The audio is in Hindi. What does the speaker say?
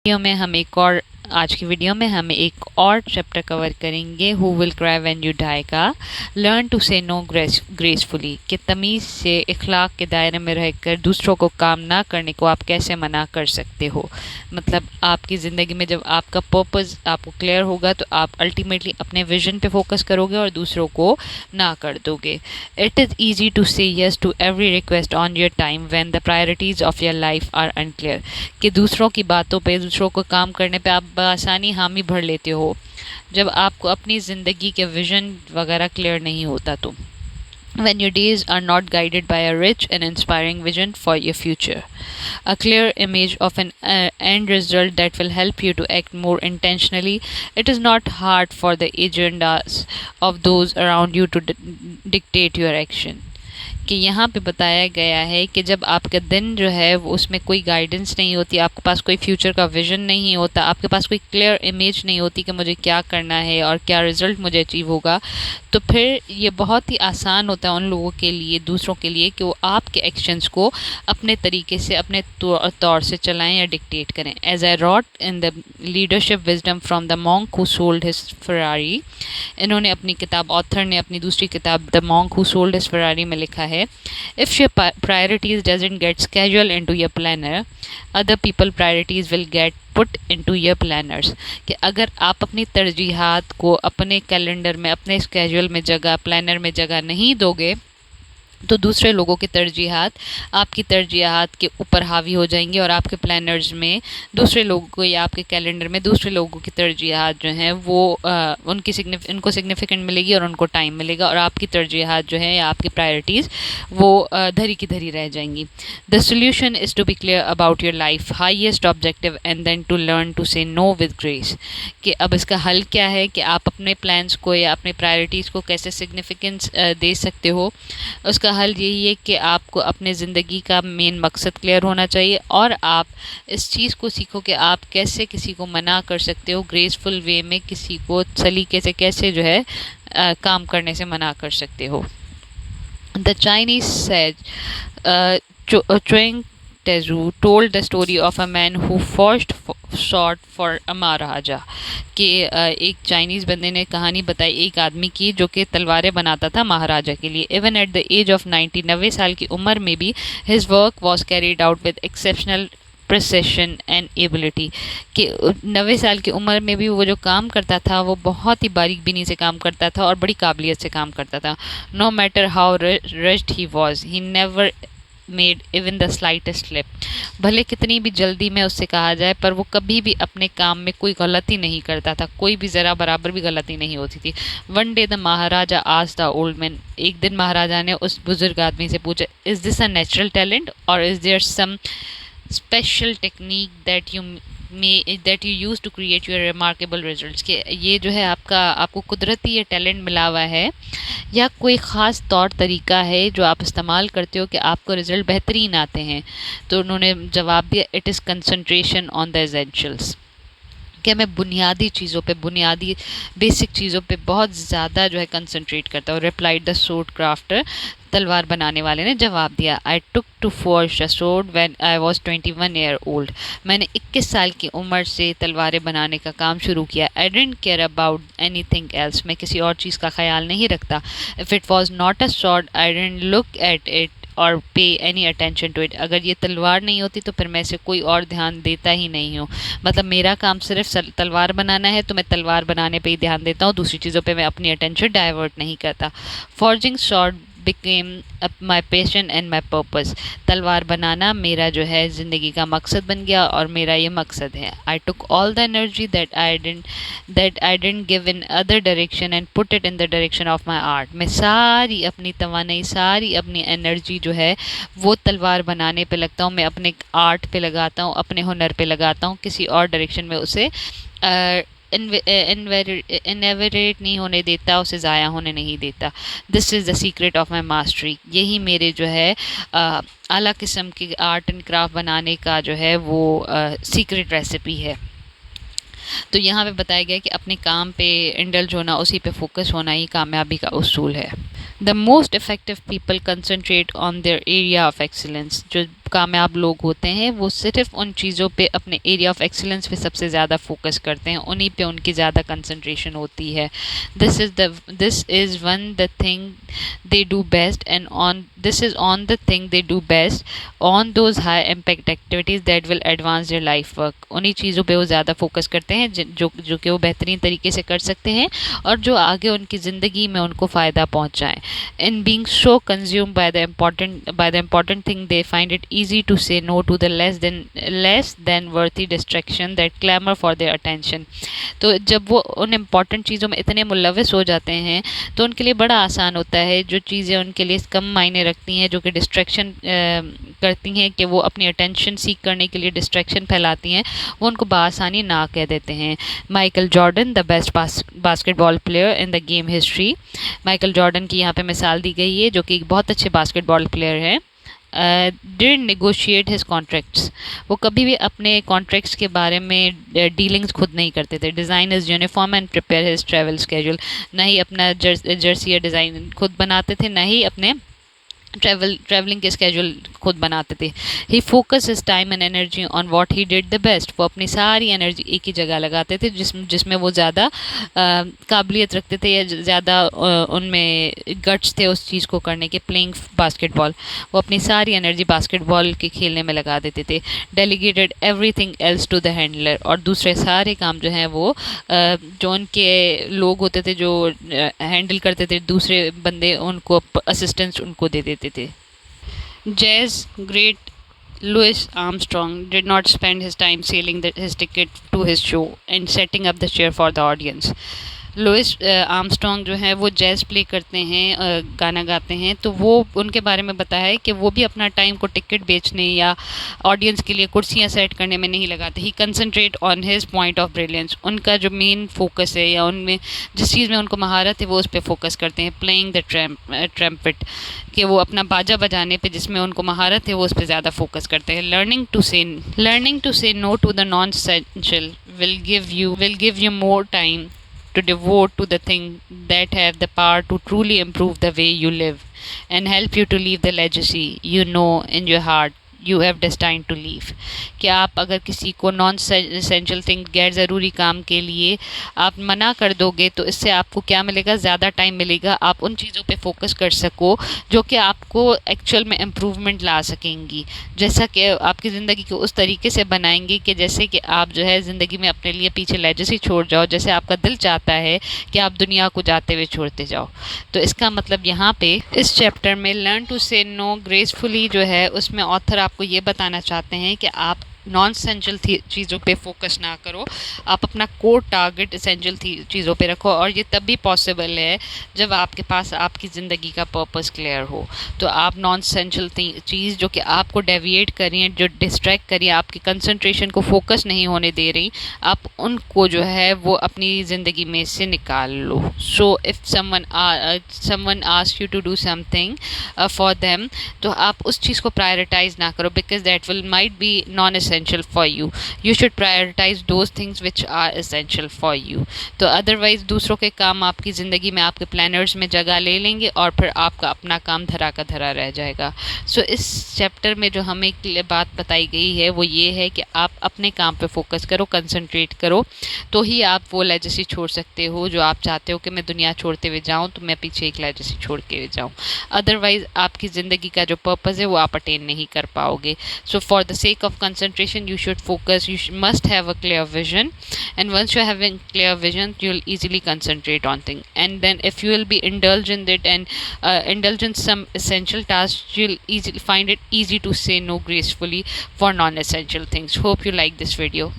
आज की वीडियो में हम एक और चैप्टर कवर करेंगे who will cry when you die का। Learn to say no gracefully कि तमीज़ से इखलाक के दायरे में रहकर दूसरों को काम ना करने को आप कैसे मना कर सकते हो। मतलब आपकी ज़िंदगी में जब आपका पर्पस आपको क्लियर होगा तो आप अल्टीमेटली अपने विजन पे फोकस करोगे और दूसरों को ना कर दोगे। It is easy to say yes to every request on your time when the priorities of your life are unclear. कि दूसरों की बातों पे दूसरों को काम करने पे आप आसानी हामी भर लेते हो जब आपको अपनी ज़िंदगी के विजन वगैरह क्लियर नहीं होता तो। When your days are not guided by a rich and inspiring vision for your future, a clear image of an end result that will help you to act more intentionally, it is not hard for the agendas of those around you to dictate your action. कि यहाँ पे बताया गया है कि जब आपका दिन जो है वो उसमें कोई गाइडेंस नहीं होती, आपके पास कोई फ्यूचर का विजन नहीं होता, आपके पास कोई क्लियर इमेज नहीं होती कि मुझे क्या करना है और क्या रिज़ल्ट मुझे अचीव होगा, तो फिर ये बहुत ही आसान होता है उन लोगों के लिए, दूसरों के लिए, कि वो आपके एक्शंस को अपने तरीके से अपने तौर से चलाएं या डिक्टेट करें। As I wrote in the leadership wisdom from the monk who sold his Ferrari, इन्होंने अपनी किताब, ऑथर ने अपनी दूसरी किताब the monk who sold his Ferrari में लिखा है, if your priorities doesn't get scheduled into your planner, other people priorities will get put into your planners। कि अगर आप अपनी तरजीहात को अपने कैलेंडर में, अपने स्केड्यूल में जगह, प्लानर में जगह नहीं दोगे तो दूसरे लोगों की तरजीहात आपकी तरजीहात के ऊपर हावी हो जाएंगी और आपके प्लानर्स में दूसरे लोगों को या आपके कैलेंडर में दूसरे लोगों की तरजीहात जो हैं वो उनको सिग्निफिकेंट मिलेगी और उनको टाइम मिलेगा और आपकी तरजीहात जो है या आपकी प्रायोरिटीज़ वो धरी की धरी रह जाएंगी। The solution is to be clear about your life highest objective and then to learn to say no with grace. कि अब इसका हल क्या है कि आप अपने प्लान्स को या अपने प्रायोरिटीज़ को कैसे सिग्निफिकेंस दे सकते हो। उसका हल यही है कि आपको अपने ज़िंदगी का मेन मकसद क्लियर होना चाहिए और आप इस चीज़ को सीखो कि आप कैसे किसी को मना कर सकते हो, ग्रेसफुल वे में किसी को सलीके से कैसे जो है काम करने से मना कर सकते हो। The Chinese says Chuang Tzu told the story of a man who first sought for a महाराजा। कि एक चाइनीज़ बंदे ने कहानी बताई एक आदमी की जो कि तलवारें बनाता था महाराजा के लिए। Even at the age of 90 साल की उम्र में भी his work was carried out with exceptional precision and ability. कि 90 साल की उम्र में भी वो जो काम करता था वो बहुत ही बारीक बीनी से काम करता था और बड़ी काबिलियत से काम करता था। No matter how rushed he was, he never made even the slightest slip. भले कितनी भी जल्दी में उससे कहा जाए पर वो कभी भी अपने काम में कोई गलती नहीं करता था, कोई भी ज़रा बराबर भी गलती नहीं होती थी। One day the maharaja asked the old man, एक दिन महाराजा ने उस बुजुर्ग आदमी से पूछा, is this a natural talent और is there some special technique that you use to create your remarkable results. के ये जो है आपको कुदरती ये टैलेंट मिला हुआ है या कोई ख़ास तौर तरीका है जो आप इस्तेमाल करते हो कि आपको रिज़ल्ट बेहतरीन आते हैं। तो उन्होंने जवाब दिया, it is concentration on the essentials. कि मैं बुनियादी चीज़ों पे, बुनियादी बेसिक चीज़ों पे बहुत ज़्यादा जो है कंसंट्रेट करता हूँ। रिप्लाइड द सोर्ड क्राफ्टर, तलवार बनाने वाले ने जवाब दिया, I took to forge a sword when I was 21 year old. मैंने 21 साल की उम्र से तलवारें बनाने का काम शुरू किया। I didn't care about anything else, मैं किसी और चीज़ का ख्याल नहीं रखता। If it was not a sword I didn't look at it और पे एनी अटेंशन टू इट। अगर ये तलवार नहीं होती तो फिर मैं इसे कोई और ध्यान देता ही नहीं हूँ। मतलब मेरा काम सिर्फ तलवार बनाना है तो मैं तलवार बनाने पे ही ध्यान देता हूँ, दूसरी चीज़ों पे मैं अपनी अटेंशन डाइवर्ट नहीं करता। Forging short became my passion and my purpose। तलवार बनाना मेरा जो है ज़िंदगी का मकसद बन गया और मेरा ये मकसद है। I took all the energy that I didn't give in other direction and put it in the direction of my art। मैं सारी अपनी तवानाई, सारी अपनी एनर्जी जो है वो तलवार बनाने पे लगता हूँ, मैं अपने आर्ट पे लगाता हूँ, अपने हुनर पे लगाता हूँ, किसी और डायरेक्शन में उसे इनएवरेट नहीं होने देता, उसे ज़ाया होने नहीं देता। This is the secret of my mastery. यही मेरे जो है आला किस्म की आर्ट एंड क्राफ्ट बनाने का जो है वो सीक्रेट रेसिपी है। तो यहाँ पे बताया गया कि अपने काम पे इंडल्ज होना, उसी पे फोकस होना ही कामयाबी का उसूल है। The most effective people concentrate on their area of excellence. जो कामयाब लोग होते हैं वो सिर्फ उन चीज़ों पे, अपने एरिया ऑफ एक्सीलेंस पे सबसे ज़्यादा फोकस करते हैं, उन्हीं पे उनकी ज़्यादा कंसंट्रेशन होती है। This is one the thing they do best and on this is on the thing they do best on those high impact activities that will advance their life work. उन्हीं चीज़ों पे वो ज़्यादा फोकस करते हैं जो कि वो बेहतरीन तरीके से कर सकते हैं और जो आगे उनकी ज़िंदगी में उनको फ़ायदा पहुँचाएँ। In being so consumed by the important thing, they find it easy to say no to the less than worthy distraction that clamor for their attention। तो जब वो उन इम्पॉर्टेंट चीज़ों में इतने मुलविस हो जाते हैं तो उनके लिए बड़ा आसान होता है जो चीज़ें उनके लिए कम मायने रखती हैं, जो कि डिस्ट्रैक्शन करती हैं, कि वो अपनी अटेंशन सीख करने के लिए डिस्ट्रैक्शन फैलाती हैं, वो उनको बआसानी ना कह देते हैं। Michael Jordan, the best basketball player in the game history. Michael Jordan की यहाँ पे मिसाल दी गई है, जो कि एक बहुत अच्छे बास्केटबॉल प्लेयर हैं। Did negotiate his contracts. वो कभी भी अपने कॉन्ट्रैक्ट्स के बारे में डीलिंग्स खुद नहीं करते थे। Design his uniform and prepare his travel schedule. ना ही अपना जर्सी या डिज़ाइन खुद बनाते थे, ना ही अपने ट्रैवलिंग के स्केड्यूल खुद बनाते थे। He focus his time and energy on what he did the best. वो अपनी सारी एनर्जी एक ही जगह लगाते थे जिसमें वो ज़्यादा काबिलियत रखते थे या ज़्यादा उनमें गट्स थे उस चीज़ को करने के। प्लेइंग बास्केटबॉल, वो अपनी सारी एनर्जी बास्केटबॉल के खेलने में लगा देते थे। Delegated everything else to the handler. और दूसरे सारे काम जो हैं वो जो उनके लोग होते थे जो हैंडल करते थे, दूसरे बंदे उनको असिस्टेंस उनको दे देते थे। Jazz great Louis Armstrong did not spend his time selling his ticket to his show and setting up the chair for the audience। Louis Armstrong जो है वो जैज़ प्ले करते हैं, गाना गाते हैं, तो वो उनके बारे में बताया है कि वो भी अपना टाइम को टिकट बेचने या ऑडियंस के लिए कुर्सियाँ सेट करने में नहीं लगाते। He concentrate on his point of brilliance. उनका जो मेन फोकस है या उनमें जिस चीज़ में उनको महारत है वो उस पर फोकस करते हैं। प्लेइंग द ट्रम्पेट, कि वो अपना बाजा बजाने पे जिसमें उनको महारत है वो उस पर ज़्यादा फोकस करते हैं। Learning to say no to the non essential will give you more time to devote to the things that have the power to truly improve the way you live and help you to leave the legacy you know in your heart you have destined to leave। कि आप अगर किसी को नॉन एसेंशियल थिंग, गैर ज़रूरी काम के लिए आप मना कर दोगे तो इससे आपको क्या मिलेगा? ज़्यादा टाइम मिलेगा, आप उन चीज़ों पे फोकस कर सको जो कि आपको एक्चुअल में इम्प्रूवमेंट ला सकेंगी। जैसा कि आपकी ज़िंदगी को उस तरीके से बनाएंगी कि जैसे कि आप जो है ज़िंदगी में अपने लिए पीछे लेजेसी छोड़ जाओ, जैसे आपका दिल चाहता है कि आप दुनिया को जाते हुए छोड़ते जाओ। तो इसका मतलब यहाँ पे इस चैप्टर में learn to say no gracefully जो है उसमें ऑथर आपको ये बताना चाहते हैं कि आप नॉन एसेंशियल चीज़ों पे फोकस ना करो, आप अपना कोर टारगेट एसेंशियल चीज़ों पे रखो। और ये तब भी पॉसिबल है जब आपके पास आपकी ज़िंदगी का पर्पस क्लियर हो। तो आप नॉन एसेंशियल चीज़ जो कि आपको डेविएट कर रही हैं, जो डिस्ट्रैक्ट कर रही है, आपकी कंसंट्रेशन को फोकस नहीं होने दे रही, आप उनको जो है वो अपनी ज़िंदगी में से निकाल लो। So if someone ask you to do something for them, तो आप उस चीज़ को प्रायोरिटाइज ना करो, because that will might be non essential for you. You should prioritize those things which are essential for you। तो अदरवाइज दूसरों के काम आपकी ज़िंदगी में, आपके प्लानर्स में जगह ले लेंगे और फिर आपका अपना काम धरा का धरा रह जाएगा। सो इस चैप्टर में जो हमें बात बताई गई है वो ये है कि आप अपने काम पे फोकस करो, कंसंट्रेट करो, तो ही आप वो लेजेसी छोड़ सकते हो जो आप चाहते हो कि मैं दुनिया छोड़ते हुए जाऊँ तो मैं पीछे एक लेजेसी छोड़ के जाऊँ। अदरवाइज आपकी ज़िंदगी का जो पर्पज़ है वो आप अटेन नहीं कर पाओगे। So for the sake of concentration you should focus, must have a clear vision, and once you're having clear vision you'll easily concentrate on things, and then if you will be indulge in it and indulge in some essential tasks, you'll easily find it easy to say no gracefully for non-essential things। Hope you like this video।